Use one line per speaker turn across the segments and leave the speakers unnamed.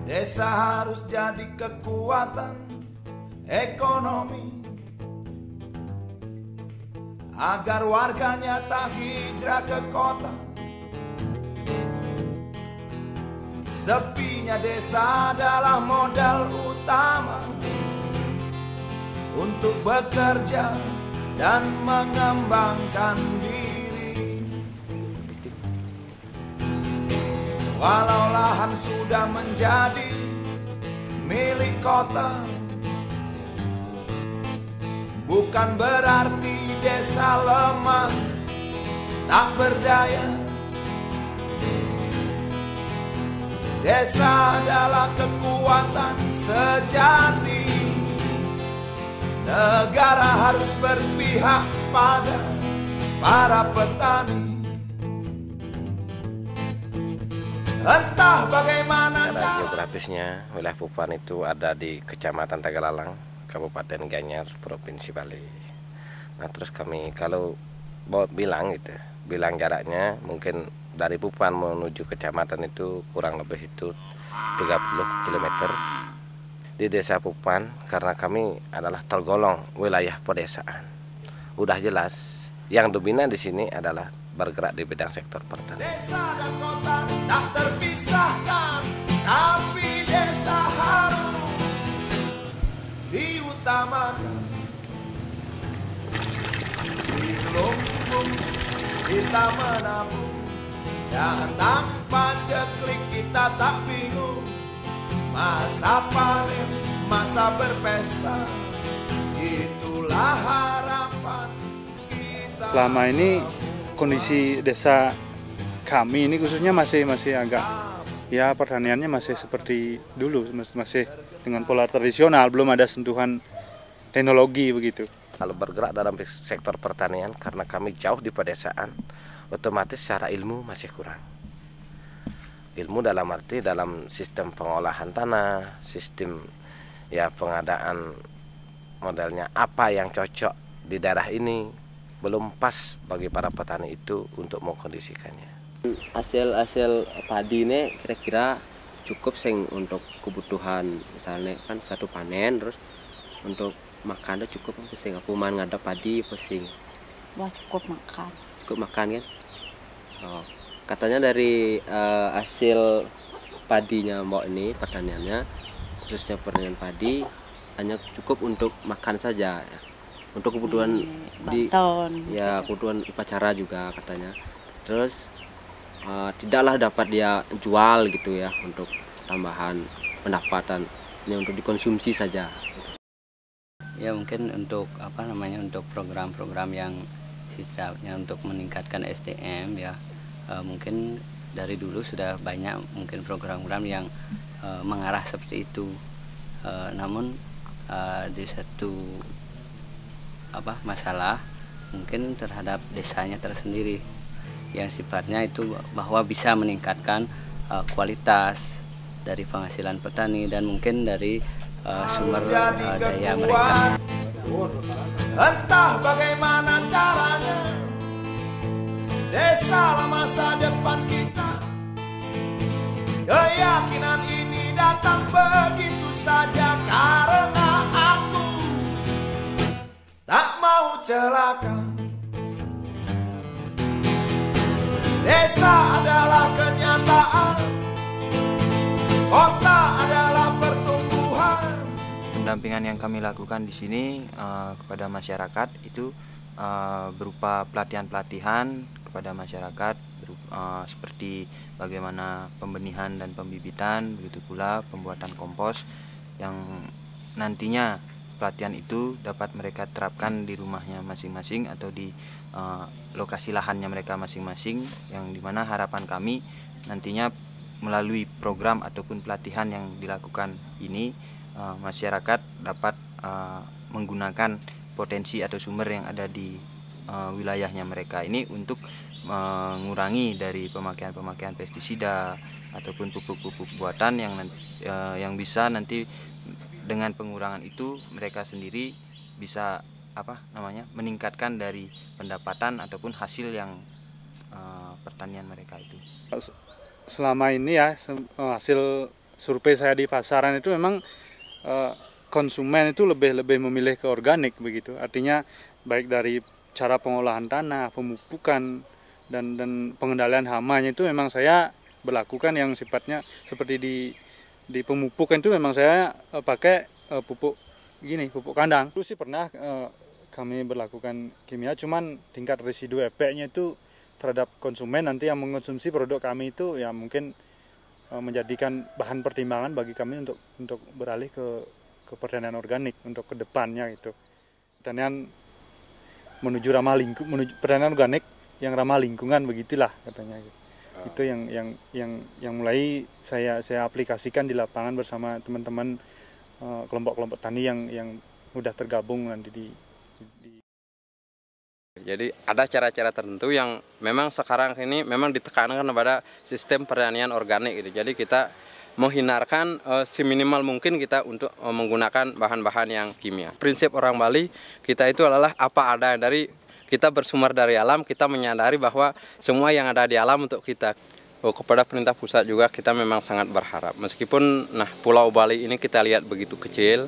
Desa harus jadi kekuatan ekonomi agar warganya tak hijrah ke kota. Sepinya desa adalah modal utama untuk bekerja dan mengembangkan diri. Walau lahan sudah menjadi milik kota, bukan berarti desa lemah, tak berdaya. Desa adalah kekuatan sejati. Negara harus berpihak pada para petani. Entah bagaimana
cara geografisnya, wilayah Pupuan itu ada di Kecamatan Tagalalang, Kabupaten Gianyar, Provinsi Bali. Nah, terus kami kalau mau bilang jaraknya mungkin dari Pupuan menuju kecamatan itu kurang lebih itu 30 km. Di desa Pupuan, karena kami adalah tergolong wilayah pedesaan, udah jelas yang dominan di sini adalah bergerak di bidang sektor pertanian.
Desa dan kota tak terpisahkan, tapi desa harus diutamakan. Di lumbung kita menabung, dan tanpa ceklik kita tak bingung. Masa panen, masa berpesta, itulah harapan kita.
Selama ini kondisi desa kami ini khususnya masih agak, ya pertaniannya masih seperti dulu, masih dengan pola tradisional, belum ada sentuhan teknologi begitu.
Kalau bergerak dalam sektor pertanian, karena kami jauh di pedesaan, otomatis secara ilmu masih kurang. Ilmu dalam arti dalam sistem pengolahan tanah, sistem ya pengadaan modelnya apa yang cocok di daerah ini belum pas bagi para petani itu untuk mengkondisikannya.
Hasil padi ini kira-kira cukup sing untuk kebutuhan, misalnya kan satu panen, terus untuk makan cukup pesing akuman ngadap padi pesing.
Wah, cukup makan.
Cukup makan kan? Oh, katanya dari hasil padinya Mbok ini, pertaniannya khususnya pertanian padi hanya cukup untuk makan saja ya. Untuk kebutuhan kebutuhan upacara juga katanya. Terus tidaklah dapat dia jual gitu ya, untuk tambahan pendapatan, ini untuk dikonsumsi saja.
Ya mungkin untuk untuk program-program yang sifatnya untuk meningkatkan SDM ya, mungkin dari dulu sudah banyak mungkin program-program yang mengarah seperti itu. Namun di satu masalah mungkin terhadap desanya tersendiri yang sifatnya itu bahwa bisa meningkatkan kualitas dari penghasilan petani dan mungkin dari sumber daya mereka.
Entah bagaimana caranya, desa masa depan kita. Keyakinan ini datang begitu saja karena aku tak mau celaka. Desa adalah kenyataan, kota adalah pertumbuhan.
Pendampingan yang kami lakukan di sini kepada masyarakat itu berupa pelatihan-pelatihan kepada masyarakat seperti bagaimana pembenihan dan pembibitan, begitu pula pembuatan kompos yang nantinya pelatihan itu dapat mereka terapkan di rumahnya masing-masing atau di lokasi lahannya mereka masing-masing, yang dimana harapan kami nantinya melalui program ataupun pelatihan yang dilakukan ini masyarakat dapat menggunakan potensi atau sumber yang ada di wilayahnya mereka ini untuk mengurangi dari pemakaian pestisida ataupun pupuk-pupuk buatan yang bisa nanti dengan pengurangan itu mereka sendiri bisa meningkatkan dari pendapatan ataupun hasil yang pertanian mereka itu.
Selama ini ya hasil survei saya di pasaran itu memang konsumen itu lebih memilih ke organik begitu. Artinya baik dari cara pengolahan tanah, pemupukan dan pengendalian hamanya itu memang saya berlakukan yang sifatnya seperti di pemupukan itu memang saya pakai pupuk kandang. Itu sih pernah kami berlakukan kimia, cuman tingkat residu efeknya itu terhadap konsumen nanti yang mengonsumsi produk kami itu ya mungkin menjadikan bahan pertimbangan bagi kami untuk beralih ke pertanian organik untuk kedepannya itu. Pertanian menuju pertanian organik yang ramah lingkungan begitulah katanya. Itu yang mulai saya aplikasikan di lapangan bersama teman-teman kelompok-kelompok tani yang mudah tergabung nanti di.
Jadi ada cara-cara tertentu yang memang sekarang ini memang ditekankan pada sistem pertanian organik gitu. Jadi kita menghindarkan seminimal mungkin kita untuk menggunakan bahan-bahan yang kimia. Prinsip orang Bali kita itu adalah apa ada dari kita bersumber dari alam, kita menyadari bahwa semua yang ada di alam untuk kita. Kepada pemerintah pusat juga kita memang sangat berharap. Meskipun Pulau Bali ini kita lihat begitu kecil,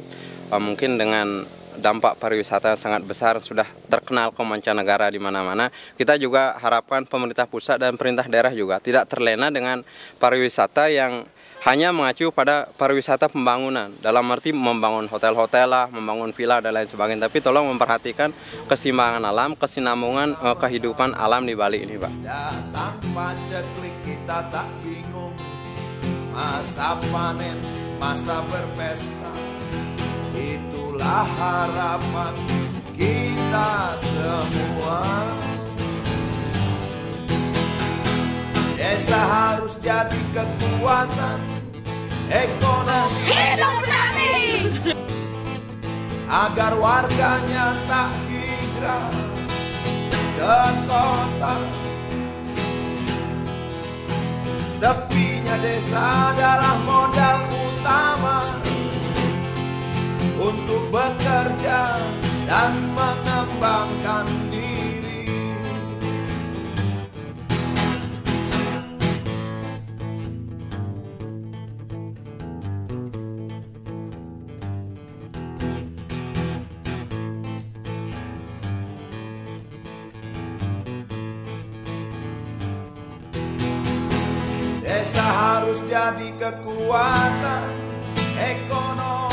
mungkin dengan dampak pariwisata yang sangat besar sudah terkenal ke mancanegara di mana-mana. Kita juga harapkan pemerintah pusat dan pemerintah daerah juga tidak terlena dengan pariwisata yang hanya mengacu pada pariwisata pembangunan. Dalam arti membangun hotel-hotel lah, membangun villa dan lain sebagainya. Tapi tolong memperhatikan keseimbangan alam, kesinambungan kehidupan alam di Bali ini, Pak.
Tanpa ceklik kita tak bingung, masa panen, masa berpesta, itulah harapan kita semua. Desa harus jadi kekuatan ekonomi hidup berani, agar warganya tak hijrah ke kota. Sepinya desa adalah modal utama untuk bekerja dan mengembangkan diri. Desa harus jadi kekuatan ekonomi